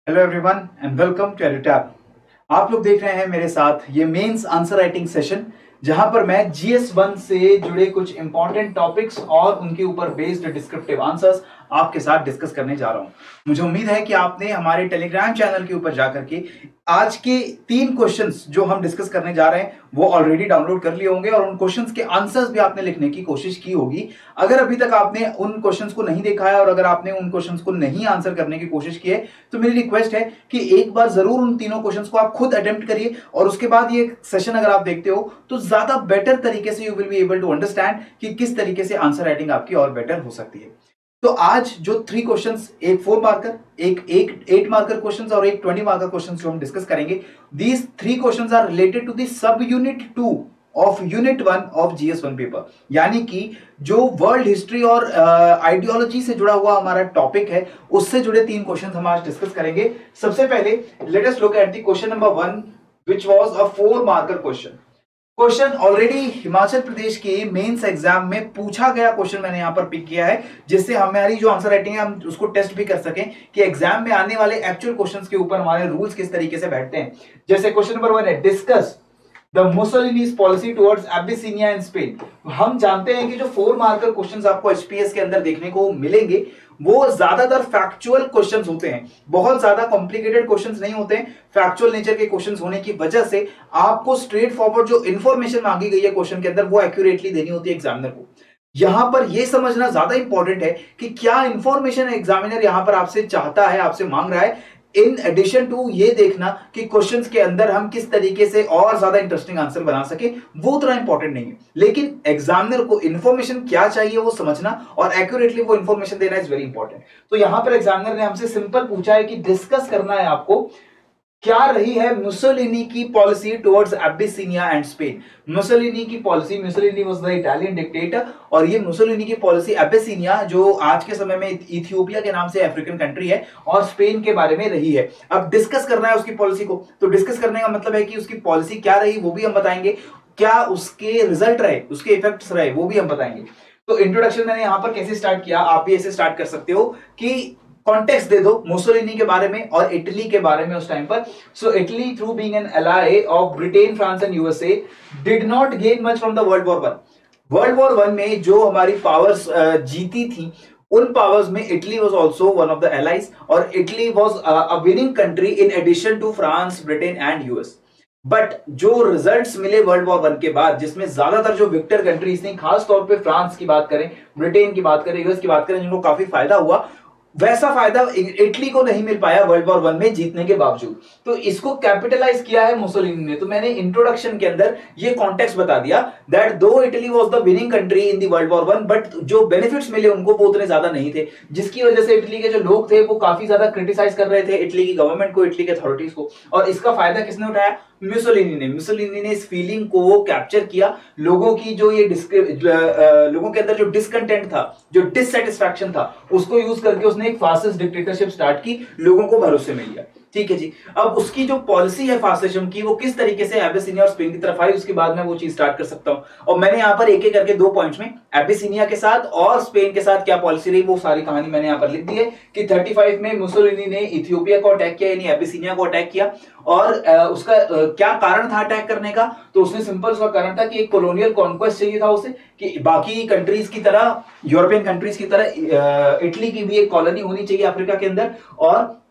Hello everyone and welcome to Edutab. आप लोग देख रहे हैं मेरे साथ ये मेंस आंसर राइटिंग सेशन, जहां पर मैं GS1 से जुड़े कुछ इंपॉर्टेंट टॉपिक्स और उनके ऊपर बेस्ड डिस्क्रिप्टिव आंसर्स आपके साथ डिस्कस करने जा रहा हूं। मुझे उम्मीद है कि आपने हमारे टेलीग्राम चैनल के ऊपर जाकर के आज के 3 क्वेश्चंस जो हम डिस्कस करने जा रहे हैं वो ऑलरेडी डाउनलोड कर लिए होंगे और उन क्वेश्चंस के आंसर्स भी आपने लिखने की कोशिश की होगी। अगर अभी तक आपने उन क्वेश्चंस को नहीं देखा है और अगर आपने उन क्वेश्चंस को नहीं आंसर करने की कोशिश की है तो मेरी रिक्वेस्ट है कि एक बार जरूर उन तीनों क्वेश्चंस को आप खुद अटेम्प्ट करिए और उसके बाद ये सेशन अगर आप देखते हो तो ज्यादा बेटर तरीके से you will be able to understand कि किस तरीके से आंसर राइटिंग आपकी और बेटर हो सकती है। तो आज जो 3 क्वेश्चंस, एक 4 मार्कर, एक 8 मार्कर क्वेश्चंस और एक 20 मार्कर क्वेश्चंस जो हम डिस्कस करेंगे, these 3 questions are related to the sub unit 2 of unit 1 of GS1 paper. यानी कि जो वर्ल्ड हिस्ट्री और आइडियोलॉजी से जुड़ा हुआ हमारा टॉपिक है उससे जुड़े 3 क्वेश्चंस हम आज डिस्कस करेंगे। सबसे पहले let us look at the question number 1 which was a 4 marker question. Question already Himachal Pradesh के मेंस एग्जाम में पूछा गया क्वेश्चन मैंने यहां पर पिक किया है, जिससे हमारी जो आंसर राइटिंग है हम उसको टेस्ट भी कर सकें कि एग्जाम में आने वाले एक्चुअल क्वेश्चंस के ऊपर हमारे रूल्स किस तरीके से बैठते हैं। जैसे क्वेश्चन नंबर 1 है, discuss the Mussolini's policy towards Abyssinia and Spain. हम जानते हैं कि जो 4 मार्कर क्वेश्चंस आपको एचपीएस के अंदर देखने को मिलेंगे वो ज्यादातर फैक्चुअल क्वेश्चंस होते हैं, बहुत ज्यादा कॉम्प्लिकेटेड क्वेश्चंस नहीं होते हैं। फैक्चुअल नेचर के क्वेश्चंस होने की वजह से आपको स्ट्रेट फॉरवर्ड जो इंफॉर्मेशन मांगी गई है क्वेश्चन के अंदर वो एक्यूरेटली देनी होती है एग्जामिनर को। यहां पर यह समझना ज्यादा इंपॉर्टेंट है कि क्या इंफॉर्मेशन एग्जामिनर यहां पर आपसे चाहता है, आपसे मांग रहा है, इन एडिशन टू ये देखना कि क्वेश्चंस के अंदर हम किस तरीके से और ज्यादा इंटरेस्टिंग आंसर बना सके, वो उतना इंपॉर्टेंट नहीं है। लेकिन एग्जामिनर को इंफॉर्मेशन क्या चाहिए वो समझना और एक्यूरेटली वो इंफॉर्मेशन देना इज वेरी इंपॉर्टेंट। तो यहां पर एग्जामिनर ने हमसे सिंपल पूछा है कि डिस्कस करना है आपको क्या रही है मुसोलिनी की policy towards Abyssinia and Spain. Mussolini की policy, Mussolini was the Italian dictator और ये मुसोलिनी की पॉलिसी एबिसिनिया जो आज के समय में इथियोपिया के नाम से अफ्रीकन कंट्री है और स्पेन के बारे में रही है। अब डिस्कस करना है उसकी पॉलिसी को, तो डिस्कस करने का मतलब है कि उसकी पॉलिसी क्या रही वो भी हम बताएंगे, क्या उसके रिजल्ट रहे, उसके इफेक्ट्स रहे वो भी हम बताएंगे। तो इंट्रोडक्शन मैंने यहां पर कैसे स्टार्ट किया, आप भी ऐसे स्टार्ट कर सकते हो कि कॉन्टेक्स्ट दे दो मुसोलिनी के बारे में और इटली के बारे में उस टाइम पर। So Italy through being an ally of Britain, France and USA did not gain much from the world war 1। World war 1 में जो हमारी पावर्स जीती थी उन पावर्स में Italy was also one of the allies और Italy was a winning country in addition to France, Britain and US. But जो results मिले वर्ल्ड वॉर 1 के बाद, जिसमें ज्यादातर जो विक्टर कंट्रीज थी, खास तौर पे फ्रांस की बात करें, ब्रिटेन की बात करें, यूएस की बात करें, जिनको काफी फायदा हुआ, वैसा फायदा इटली को नहीं मिल पाया वर्ल्ड वॉर 1 में जीतने के बावजूद। तो इसको कैपिटलाइज किया है मुसोलिनी ने। तो मैंने इंट्रोडक्शन के अंदर ये कॉन्टेक्स्ट बता दिया दैट दो Italy was the winning country in the world war 1 but जो बेनिफिट्स मिले उनको वो उतने ज्यादा नहीं थे, जिसकी वजह से इटली के जो लोग थे वो काफी ज्यादा क्रिटिसाइज कर रहे थे इटली की गवर्नमेंट को, इटली के अथॉरिटीज को। और इसका फायदा किसने उठाया? मुसोलिनी ने इस फीलिंग को कैप्चर किया। लोगों की जो ये लोगों के अंदर जो डिसकंटेंट था, जो डिससेटिस्फैक्शन था, उसको यूज करके उसने एक फासिस्ट डिक्टेटरशिप स्टार्ट की, लोगों को भरोसे में लिया। ठीक है जी। अब उसकी जो पॉलिसी है फासिज्म की वो किस तरीके से एबिसिनिया और स्पेन की तरफ आई, उसके बाद मैं वो चीज स्टार्ट कर सकता हूं। और मैंने यहां पर एक एक करके 2 पॉइंट्स में एबिसिनिया के साथ और स्पेन के साथ क्या पॉलिसी रही वो सारी कहानी मैंने यहां पर लिख दी है कि 35 में मुसोलिनी ने इथियोपिया को अटैक किया, यानी एबिसिनिया को अटैक किया। और उसका क्या कारण था अटैक करने का? तो उसने सिंपल उसका कारण था कि एक कॉलोनियल कॉन्क्वेस्ट चाहिए था उसे, कि बाकी कंट्रीज की तरह, यूरोपियन कंट्रीज की तरह इटली की भी एक कॉलोनी होनी चाहिए अफ्रीका के अंदर। और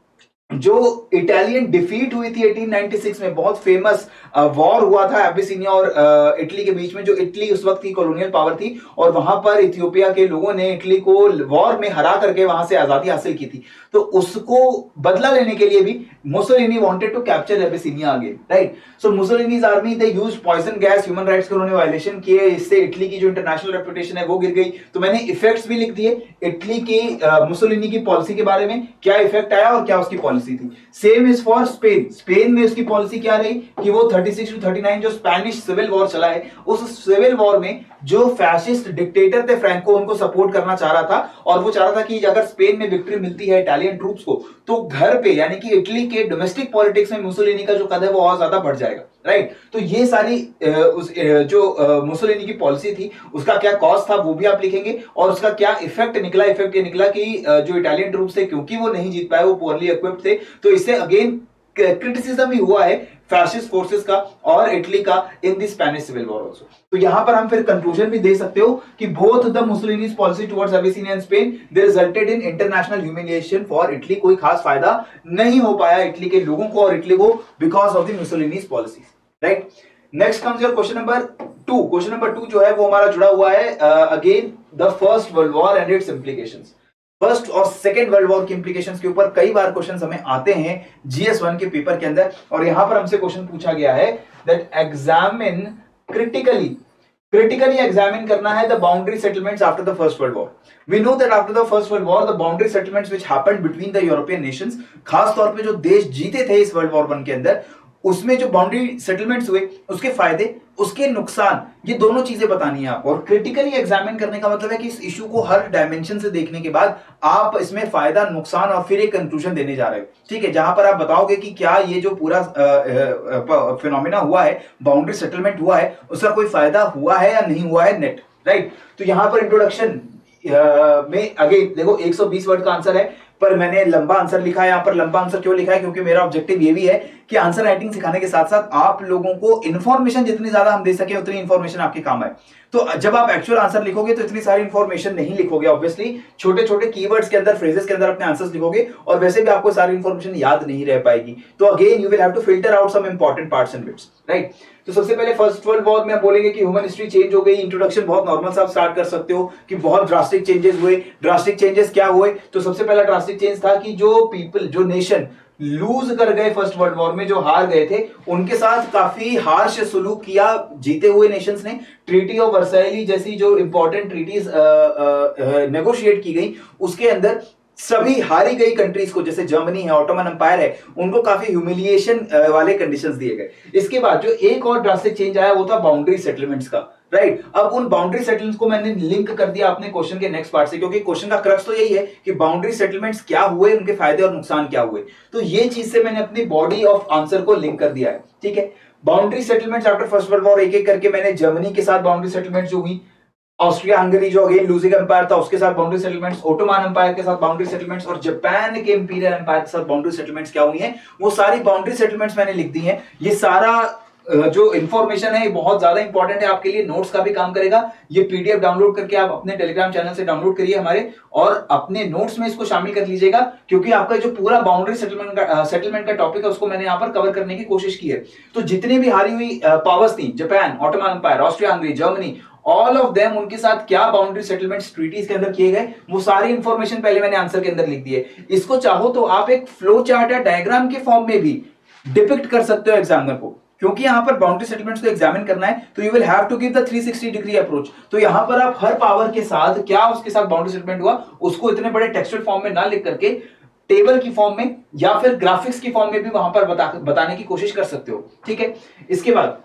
जो इटालियन डिफीट हुई थी 1896 में, बहुत फेमस वॉर हुआ था एबिसिनिया और इटली के बीच में, जो इटली उस वक्त की कॉलोनियल पावर थी और वहां पर इथियोपिया के लोगों ने इटली को वॉर में हरा करके वहां से आजादी हासिल की थी। तो उसको बदला लेने के लिए भी Mussolini wanted to capture Abyssinia again, right. So Mussolini's army they used poison gas, human rights के उन्होंने वायलेशन किए, इससे इटली की जो इंटरनेशनल रेपुटेशन है वो गिर गई। तो मैंने इफेक्ट्स भी लिख दिए इटली की मुसोलिनी की पॉलिसी के बारे में, क्या इफेक्ट आया और क्या उसकी पॉलिसी थी। Same is for Spain. Spain में उसकी पॉलिसी क्या रही कि वो 36 to 39 जो स्पेनिश सिविल वॉर चला है, उस सिविल वॉर में जो फैसिस्ट डिक्टेटर थे फ्रैंको, उनको सपोर्ट करना चाह रहा था और वो चाह रहा था कि अगर स्पेन में विक्ट्री मिलती है इटालियन ट्रूप्स को तो घर पे यानी कि इटली के डोमेस्टिक पॉलिटिक्स में मुसोलिनी का जो कद है वो और ज्यादा बढ़ जाएगा। राइट। तो ये सारी जो मुसोलिनी की पॉलिसी थी उसका क्या कॉस्ट था वो भी आप लिखेंगे, और उसका क्या इफेक्ट निकला। इफेक्ट ये निकला कि जो इटालियन ट्रूप्स थे क्योंकि वो नहीं जीत पाए, वो पुअरली इक्विप्ड थे, तो इससे अगेन क्रिटिसिज्म भी हुआ है फैसिस्ट फोर्सेस का और इटली का in the Spanish civil war also. तो यहां पर हम फिर कंक्लूजन भी दे सकते हो कि both the Mussolini's policy towards Abyssinia and Spain they resulted in international humiliation for Italy. कोई खास फायदा नहीं हो पाया इटली के लोगों को और इटली को because of the Mussolini's policies, right. Next comes your question number 2। Question number 2 जो है वो हमारा जुड़ा हुआ है again the first world war and its implications. First और सेकेंड वर्ल्ड वॉर की इंप्लीकेशंस के ऊपर कई बार क्वेश्चंस हमें आते हैं GS1 के पेपर के अंदर, और यहां पर हमसे क्वेश्चन पूछा गया है दैट एग्जामिन critically examine करना है the boundary settlements after the first world war. We know that after the first world war the boundary settlements which happened between the European nations, खास तौर पे जो देश जीते थे इस वर्ल्ड वॉर 1 के अंदर, उसमें जो बाउंड्री सेटलमेंट्स हुए उसके फायदे उसके नुकसान, ये दोनों चीजें बतानी है आपको। और क्रिटिकली एग्जामिन करने का मतलब है कि इस इशू को हर डायमेंशन से देखने के बाद आप इसमें फायदा नुकसान और फिर एक कंक्लूजन देने जा रहे हो, ठीक है, जहां पर आप बताओगे कि क्या ये जो पूरा फिनोमिना हुआ है, बाउंड्री सेटलमेंट हुआ है, उसका कोई फायदा हुआ है या नहीं हुआ है नेट, राइट। तो यहां पर इंट्रोडक्शन में अगेन देखो 120 वर्ड का आंसर है, पर मैंने लंबा आंसर लिखा है। यहां पर लंबा आंसर क्यों लिखा है, क्योंकि मेरा ऑब्जेक्टिव ये भी है कि आंसर राइटिंग सिखाने के साथ साथ आप लोगों को इन्फॉर्मेशन जितनी ज्यादा हम दे सके उतनी इन्फॉर्मेशन आपके काम आए। तो जब आप एक्चुअल आंसर लिखोगे तो इतनी सारी इन्फॉर्मेशन नहीं लिखोगे, ऑब्वियसली छोटे छोटे कीवर्ड्स के अंदर, फ्रेजेस के अंदर अपने आंसर्स लिखोगे, और वैसे भी आपको सारी इन्फॉर्मेशन याद नहीं रह पाएगी। तो again you will have to filter out some important parts and bits, right. तो सबसे पहले फर्स्ट वर्ल्ड वॉर में बोलेंगे कि ह्यूमन हिस्ट्री चेंज हो गई। इंट्रोडक्शन बहुत नॉर्मल सा आप स्टार्ट कर सकते हो कि बहुत ड्रास्टिक चेंजेस हुए। ड्रास्टिक चेंजेस क्या हुए, तो सबसे पहला ड्रास्टिक चेंज था कि जो पीपल, जो नेशन लूज कर गए फर्स्ट वर्ल्ड वॉर में, जो हार गए थे, उनके साथ काफी हार्श सलूक किया जीते हुए नेशंस ने। ट्रीटी ऑफ वर्साइली जैसी जो इंपॉर्टेंट ट्रीटीज नेगोशिएट की गई, उसके अंदर सभी हारी गई कंट्रीज को, जैसे जर्मनी है, ऑटोमन एम्पायर है, उनको काफी ह्यूमिलिएशन वाले कंडीशंस दिए गए। इसके बाद जो एक और ड्रास्टिक चेंज आया वो था बाउंड्री सेटलमेंट्स का, राइट। अब उन बाउंड्री सेटलमेंट्स को मैंने लिंक कर दिया अपने क्वेश्चन के नेक्स्ट पार्ट से, क्योंकि क्वेश्चन का क्रक्स तो यही है कि बाउंड्री सेटलमेंट्स क्या हुए, उनके फायदे और नुकसान क्या हुए। तो ये चीज से मैंने अपनी बॉडी ऑफ आंसर को लिंक कर दिया है, ठीक है। Boundary settlements after first world war, एक एक करके मैंने जर्मनी के साथ बाउंड्री सेटलमेंट्स जो हुई, ऑस्ट्रिया हंगरी जो अगेन लूजिंग एम्पायर था उसके साथ बाउंड्री सेटलमेंट्स, ओटोमन एम्पायर के साथ बाउंड्री सेटलमेंट्स, और जापान के इंपीरियल एम्पायर के साथ बाउंड्री सेटलमेंट्स क्या हुई हैं, वो सारी बाउंड्री सेटलमेंट्स मैंने लिख दी हैं। ये सारा जो इंफॉर्मेशन है ये बहुत ज्यादा इंपॉर्टेंट है आपके लिए, नोट्स का भी काम करेगा। ये पीडीएफ डाउनलोड करके आप अपने टेलीग्राम चैनल से डाउनलोड करिए हमारे, और अपने नोट्स में इसको शामिल कर लीजिएगा, क्योंकि आपका जो पूरा बाउंड्री सेटलमेंट का टॉपिक है उसको मैंने यहाँ पर कवर करने की कोशिश की है। तो जितनी भी हारी हुई पावर्स थी, Japan, Ottoman Empire, Austria Hungary, Germany, all of them, उनके साथ क्या बाउंड्री सेटलमेंट्स ट्रीटीज के अंदर किए गए, वो सारी इंफॉर्मेशन पहले मैंने आंसर के अंदर लिख दी है। इसको चाहो तो आप एक फ्लो चार्ट या डायग्राम के फॉर्म में भी डिपिक्ट कर सकते हो एग्जामिनर को, क्योंकि यहां पर बाउंड्री सेटलमेंट्स को एग्जामिन करना है तो you will have to give the 360 degree approach. तो यहां पर आप हर पावर के साथ क्या उसके साथ बाउंड्री सेटलमेंट हुआ उसको इतने बड़े टेक्सचुअल फॉर्म में ना लिख करके टेबल की फॉर्म में या फिर ग्राफिक्स की फॉर्म में भी वहां पर बताने की कोशिश कर सकते हो, ठीक है। इसके बाद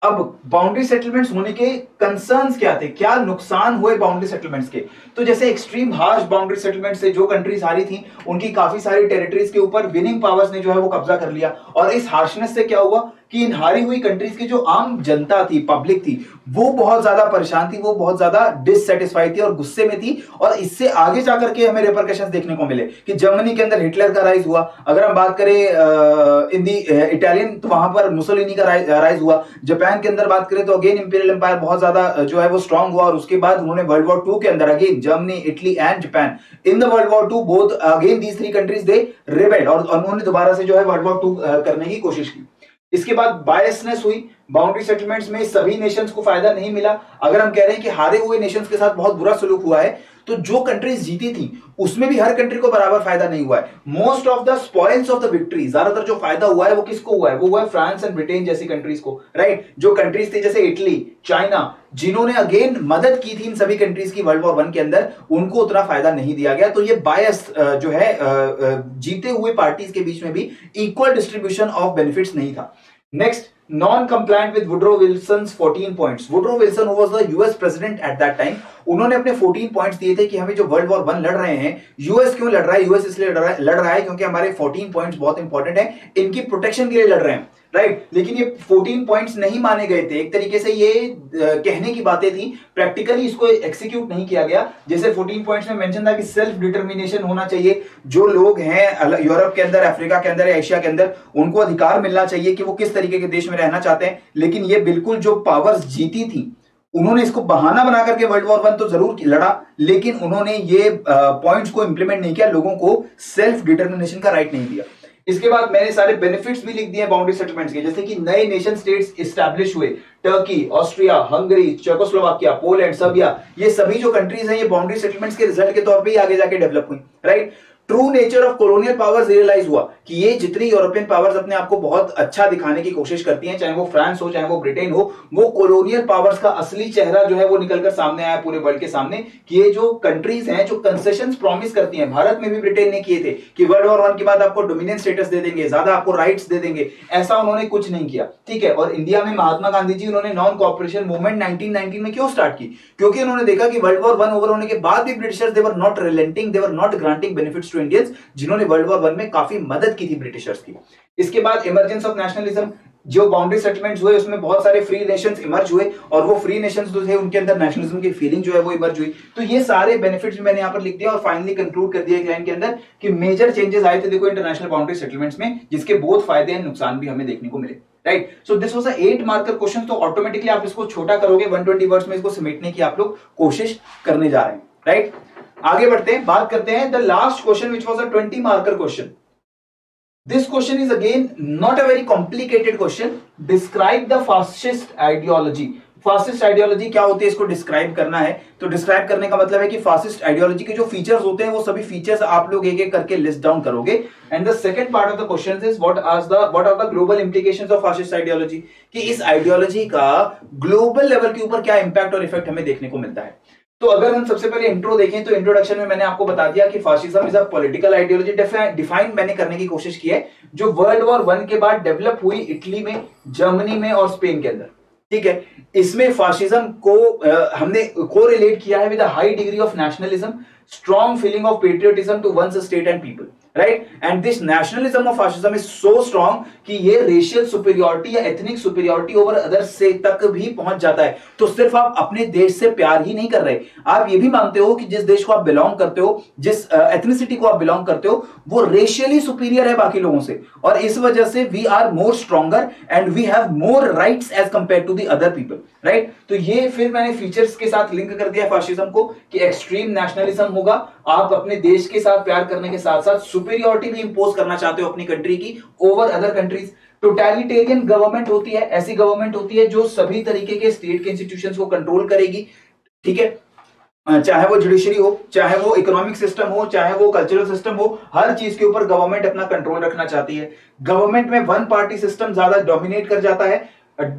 अब बाउंड्री सेटलमेंट्स होने के कंसर्न्स क्या थे, क्या नुकसान हुए बाउंड्री सेटलमेंट्स के। तो जैसे एक्सट्रीम हार्श बाउंड्री सेटलमेंट से जो कंट्रीज हारी थी उनकी काफी सारी टेरिटरीज के ऊपर विनिंग पावर्स ने जो है वो कब्जा कर लिया, और इस हार्शनेस से क्या हुआ कि इन हारी हुई कंट्रीज की जो आम जनता थी, पब्लिक थी, वो बहुत ज्यादा परेशान थी, वो बहुत ज्यादा डिससेटिस्फाइड थी और गुस्से में थी। और इससे आगे जाकर के हमें रिपरकशंस देखने को मिले कि जर्मनी के अंदर हिटलर का राइज हुआ, अगर हम बात करें इन दी इटालियन तो वहां पर मुसोलिनी का राइज हुआ, जापान के अंदर बात करें तो अगेन इंपीरियल एम्पायर बहुत ज्यादा जो है वो स्ट्रांग हुआ, और उसके बाद उन्होंने वर्ल्ड वॉर 2 के अंदर again Germany, Italy and Japan, in the world war 2 both again these three countries they rebelled, और उन्होंने दोबारा से जो है वर्ल्ड वॉर 2 करने की कोशिश की। इसके बाद बायसनेस हुई बाउंड्री सेटलमेंट्स में, सभी नेशंस को फायदा नहीं मिला। अगर हम कह रहे हैं कि हारे हुए नेशंस के साथ बहुत बुरा सलूक हुआ है, तो जो कंट्रीज जीती थी उसमें भी हर कंट्री को बराबर फायदा नहीं हुआ है। Most of the spoils of the victory, ज्यादातर जो फायदा हुआ है वो किसको हुआ है, वो हुआ है फ्रांस एंड ब्रिटेन जैसी कंट्रीज को, राइट। जो कंट्रीज थी जैसे इटली, चाइना, जिन्होंने अगेन मदद की थी इन सभी कंट्रीज की वर्ल्ड वॉर 1 के अंदर, उनको उतना फायदा नहीं दिया गया। तो ये बायस जो है जीते हुए पार्टीज के बीच में भी इक्वल डिस्ट्रीब्यूशन ऑफ बेनिफिट्स नहीं था। Next, non compliant with Woodrow Wilson's 14 points. Woodrow Wilson who was the US president at that time, उन्होंने अपने 14 पॉइंट्स दिए थे कि हमें जो वर्ल्ड वॉर 1 लड़ रहे हैं, यूएस क्यों लड़ रहा है, यूएस इसलिए लड़ रहा है क्योंकि हमारे 14 पॉइंट्स बहुत इंपॉर्टेंट है, इनकी प्रोटेक्शन के लिए लड़ रहे हैं, राइट। लेकिन ये 14 पॉइंट्स नहीं माने गए थे, एक तरीके से ये कहने की बातें थी, प्रैक्टिकली इसको एग्जीक्यूट नहीं किया गया। जैसे 14 पॉइंट्स में मेंशन था कि सेल्फ डिटर्मिनेशन होना चाहिए, जो लोग हैं यूरोप के अंदर, अफ्रीका के अंदर, एशिया के अंदर, उनको अधिकार मिलना चाहिए कि वो किस तरीके के देश में रहना चाहते हैं। लेकिन ये बिल्कुल जो पावर्स जीती थी उन्होंने इसको बहाना बना करके वर्ल्ड वॉर 1 तो जरूर लड़ा, लेकिन उन्होंने ये पॉइंट्स को इंप्लीमेंट नहीं किया, लोगों को सेल्फ डिटर्मिनेशन का राइट नहीं दिया। इसके बाद मैंने सारे बेनिफिट्स भी लिख दिए बाउंड्री सेटलमेंट्स के, जैसे कि नए नेशन स्टेट्स एस्टैब्लिश हुए, Turkey, Austria, Hungary, Czechoslovakia, Poland, Serbia, ये सभी जो कंट्रीज हैं ये बाउंड्री सेटलमेंट्स के रिजल्ट के तौर पे ही आगे जाके डेवलप हुई, right. True nature of colonial powers realise हुआ कि ये जितनी यूरोपियन पावर्स अपने आप को बहुत अच्छा दिखाने की कोशिश करती हैं, चाहे वो फ्रांस हो चाहे वो ब्रिटेन हो, वो कॉलोनियल पावर्स का असली चेहरा जो है वो निकलकर सामने आया पूरे वर्ल्ड के सामने कि ये जो कंट्रीज हैं जो कंसेशंस प्रॉमिस करती हैं, भारत में भी ब्रिटेन ने किए थे कि वर्ल्ड वॉर 1 के बाद आपको डोमिनियन स्टेटस दे देंगे, ज्यादा आपको राइट्स दे देंगे, ऐसा उन्होंने कुछ नहीं किया, ठीक है। और इंडिया में महात्मा गांधी जी उन्होंने नॉन कॉपरेशन मूवमेंट 1919 में क्यों स्टार्ट की? क्योंकि उन्होंने देखा कि वर्ल्ड वॉर 1 ओवर होने के बाद भी Britishers they were not relenting, they were not granting benefits to Indians, जिन्होंने वर्ल्ड वॉर 1 में काफी मदद की थी ब्रिटिशर्स की। इसके बाद इमर्जेंस ऑफ नेशनलिज्म, जो बाउंड्री सेटलमेंट्स हुए उसमें बहुत सारे फ्री नेशंस इमर्ज हुए और वो फ्री नेशंस जो थे उनके अंदर नेशनलिज्म की फीलिंग जो है वो इमर्ज हुई। तो ये सारे बेनिफिट्स मैंने यहां पर लिख दिया और फाइनली कंक्लूड कर दिया एक लाइन के अंदर कि मेजर चेंजेस आए थे देखो इंटरनेशनल बाउंड्री सेटलमेंट्स में, जिसके बहुत फायदे एंड नुकसान भी हमें देखने को मिले, right. So this was a 8 marker question. तो ऑटोमेटिकली आप इसको छोटा करोगे, 120 वर्ड्स में इसको समेटने की आप लोग कोशिश करने जा रहे हैं, राइट। आगे बढ़ते हैं, बात करते हैं the last question which was a 20 marker question. This question is again not a very complicated question. Describe the fascist ideology. Fascist ideology क्या होती है इसको डिस्क्राइब करना है। तो डिस्क्राइब करने का मतलब है कि फासिस्ट आइडियोलॉजी के जो फीचर्स होते हैं वो सभी फीचर्स आप लोग एक एक करके लिस्ट डाउन करोगे। And the second part of the question is what are the global implications of fascist ideology, कि इस आइडियोलॉजी का ग्लोबल लेवल के ऊपर क्या इंपैक्ट और इफेक्ट हमें देखने को मिलता है। तो अगर हम सबसे पहले इंट्रो देखें तो इंट्रोडक्शन में मैंने आपको बता दिया कि fascism is a political ideology, define मैंने करने की कोशिश की है, जो वर्ल्ड वॉर 1 के बाद डेवलप हुई इटली में, जर्मनी में और स्पेन के अंदर, ठीक है। इसमें फासिज्म को हमने कोरिलेट किया है with a high degree of nationalism, strong feeling of patriotism to one's state and people, right. And this nationalism of fascism is so strong कि ये रेशियल सुपीरियरिटी या एथनिक सुपीरियरिटी ओवर अदर से तक भी पहुंच जाता है। तो सिर्फ आप अपने देश से प्यार ही नहीं कर रहे, आप ये भी मानते हो कि जिस देश को आप बिलोंग करते हो, जिस एथनिसिटी को आप बिलोंग करते हो, वो रेशियली सुपीरियर है बाकी लोगों से, और इस वजह से we are more stronger and we have more rights as compare to the other people, right. तो ये फिर मैंने फीचर्स के साथ लिंक कर दिया फासिज्म को कि एक्सट्रीम नेशनलिज्म होगा, आप अपने देश के साथ प्यार करने के साथ साथ सुपीरियरिटी भी इंपोज करना चाहते हो अपनी कंट्री की over other countries. Totalitarian government होती है, ऐसी गवर्नमेंट होती है जो सभी तरीके के स्टेट के इंस्टीट्यूशंस को कंट्रोल करेगी, ठीक है, चाहे वो जुडिशरी हो, चाहे वो इकोनॉमिक सिस्टम हो, चाहे वो कल्चरल सिस्टम हो, हर चीज के ऊपर गवर्नमेंट अपना कंट्रोल रखना चाहती है। गवर्नमेंट में वन पार्टी सिस्टम ज्यादा डोमिनेट कर जाता है,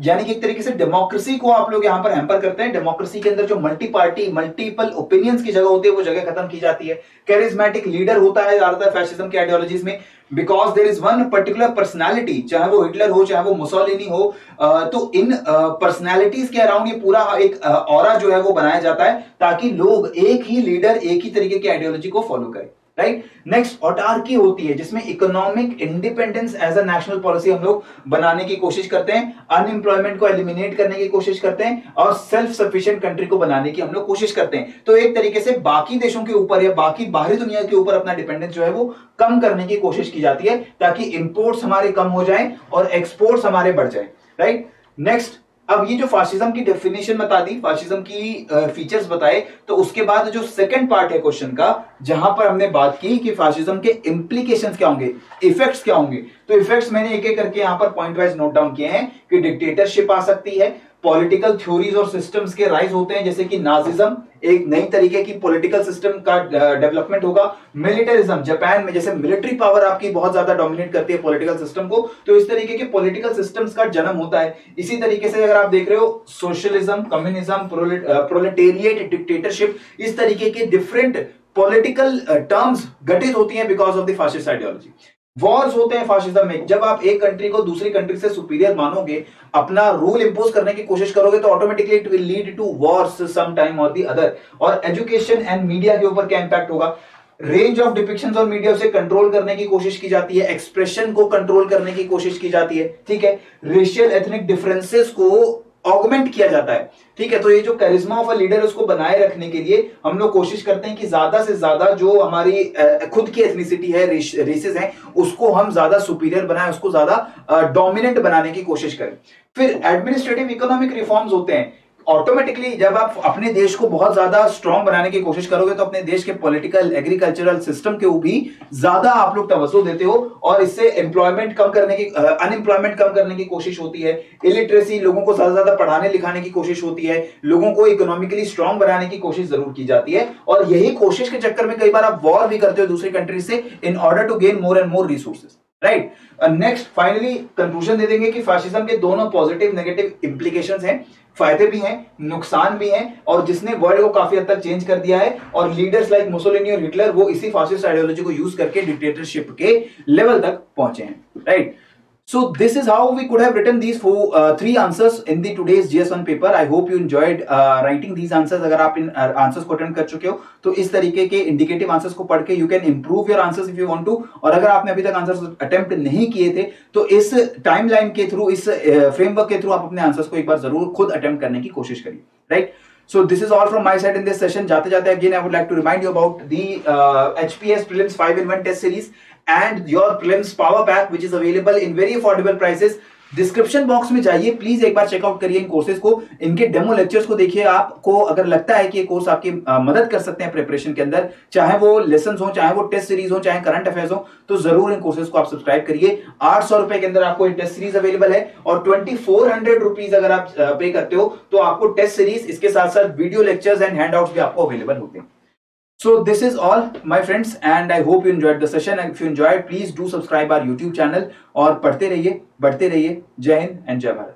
यानी कि एक तरीके से डेमोक्रेसी को आप लोग यहां पर हैम्पर करते हैं। डेमोक्रेसी के अंदर जो मल्टी पार्टी मल्टीपल ओपिनियंस की जगह होती है वो जगह खत्म की जाती है। कैरिज्मेटिक लीडर होता है ज्यादातर फैसिज्म के आइडियोलॉजीज में, because there is one particular personality, चाहे वो हिटलर हो चाहे वो मुसोलिनी हो, तो इन पर्सनालिटीज के अराउंड ये पूरा एक ऑरा जो है वो बनाया जाता है ताकि लोग एक ही लीडर एक ही तरीके की आइडियोलॉजी को फॉलो करें, राइट। नेक्स्ट ऑटार्की होती है जिसमें economic independence as a national policy हम लोग बनाने की कोशिश करते हैं, अनएम्प्लॉयमेंट को एलिमिनेट करने की कोशिश करते हैं और सेल्फ सफिशिएंट कंट्री को बनाने की हम लोग कोशिश करते हैं। तो एक तरीके से बाकी देशों के ऊपर या बाकी बाहरी दुनिया के ऊपर अपना डिपेंडेंस जो है वो कम करने की कोशिश की जाती है ताकि इंपोर्ट्स हमारे कम हो जाएं और एक्सपोर्ट्स हमारे बढ़ जाएं, राइट। नेक्स्ट, अब ये जो फासिज्म की डेफिनेशन बता दी, फासिज्म की फीचर्स बताए, तो उसके बाद जो सेकंड पार्ट है क्वेश्चन का, जहां पर हमने बात की कि फासिज्म के इंप्लीकेशंस क्या होंगे, इफेक्ट्स क्या होंगे। तो इफेक्ट्स मैंने एक एक करके यहां पर पॉइंट वाइज नोट डाउन किए हैं कि डिक्टेटरशिप आ सकती है, पॉलिटिकल थ्योरीज और सिस्टम्स के राइज होते हैं जैसे कि नाजिज्म, एक नई तरीके की पॉलिटिकल सिस्टम का डेवलपमेंट होगा। मिलिटरिज्म, जापान में जैसे मिलिट्री पावर आपकी बहुत ज्यादा डोमिनेट करती है पॉलिटिकल सिस्टम को, तो इस तरीके के पॉलिटिकल सिस्टम्स का जन्म होता है। इसी तरीके से अगर आप देख रहे हो सोशलिज्म, कम्युनिज्म, प्रोलेटेरिएट, डिक्टेटरशिप, इस तरीके के डिफरेंट पॉलिटिकल टर्म्स घटित होती हैं because of the fascist ideology. Wars होते हैं फासिज्म में, जब आप एक कंट्री को दूसरी कंट्री से सुपीरियर मानोगे, अपना रूल इंपोज करने की कोशिश करोगे, तो automatically it will lead to wars some time और द अदर। और एजुकेशन एंड मीडिया के ऊपर क्या इंपैक्ट होगा, रेंज ऑफ डिपिक्शंस और मीडिया से कंट्रोल करने की कोशिश की जाती है, एक्सप्रेशन को कंट्रोल करने की कोशिश की जाती है, ठीक है, रेशियल एथनिक डिफरेंसेस को ऑगमेंट किया जाता है, ठीक है। तो ये जो कैरिज्मा ऑफ अ लीडर है उसको बनाए रखने के लिए हम लोग कोशिश करते हैं कि ज्यादा से ज्यादा जो हमारी खुद की एथनिसिटी है, रेसेस हैं, उसको हम ज्यादा सुपीरियर बनाएं, उसको ज्यादा डोमिनेंट बनाने की कोशिश करें। फिर एडमिनिस्ट्रेटिव इकोनॉमिक रिफॉर्म्स होते हैं। ऑटोमेटिकली जब आप अपने देश को बहुत ज्यादा स्ट्रांग बनाने की कोशिश करोगे तो अपने देश के पॉलिटिकल एग्रीकल्चरल सिस्टम के भी ज्यादा आप लोग तवज्जो देते हो, और इससे एम्प्लॉयमेंट कम करने की, अनएम्प्लॉयमेंट कम करने की कोशिश होती है, इलिटरेसी, लोगों को ज्यादा ज्यादा पढ़ाने लिखाने की कोशिश होती है, लोगों को इकोनॉमिकली स्ट्रांग बनाने की कोशिश जरूर की जाती है। और यही कोशिश के चक्कर में कई बार आप वॉर भी करते हो दूसरी कंट्री से in order to gain more and more resources, right. Next finally conclusion दे देंगे कि फाशिज्म के दोनों पॉजिटिव नेगेटिव इंप्लीकेशंस हैं, फायदे भी हैं, नुकसान भी हैं, और जिसने वर्ल्ड को काफी हद तक चेंज कर दिया है। और लीडर्स लाइक मुसोलिनी और हिटलर वो इसी फासिस्ट आइडियोलॉजी को यूज करके डिक्टेटरशिप के लेवल तक पहुंचे हैं, right. So this is how we could have written these three answers in the today's GS1 paper. I hope you enjoyed writing these answers. अगर आप इन आंसर्स को अटेम्प्ट कर चुके हो तो इस तरीके के इंडिकेटिव आंसर्स को पढ़ के you can improve your answers if you want to. और अगर आपने अभी तक आंसर्स अटेम्प्ट नहीं किए थे तो इस टाइमलाइन के थ्रू, इस फ्रेमवर्क के थ्रू आप अपने आंसर्स को एक बार जरूर खुद अटेम्प्ट करने की कोशिश करिए, right. So this is all from my side in this session. जाते जाते again I would like to remind you about the HPS Prelims 5-in-1 test series and your prelims power pack which is available in very affordable prices. Description box में जाइए, please एक बार checkout करिए इन courses को, इनके demo lectures को देखिए। आपको अगर लगता है कि ये कोर्स आपकी मदद कर सकते हैं प्रिपरेशन के अंदर, चाहे वो लेसन हो, चाहे वो टेस्ट सीरीज हो, चाहे करंट अफेयर्स हो, तो जरूर इन कोर्सेज को आप सब्सक्राइब करिए। 800 रुपए के अंदर आपको टेस्ट सीरीज अवेलेबल है, और 2400 रुपीज अगर आप पे करते हो तो आपको टेस्ट सीरीज, इसके साथ साथ वीडियो लेक्चर्स एंड हैंडआउट्स भी आपको अवेलेबल होते हैं। So this is all my friends and I hope you enjoyed the session, and if you enjoyed please do subscribe our YouTube channel और पढ़ते रहिए, बढ़ते रहिए। जय हिंद एंड जय भारत।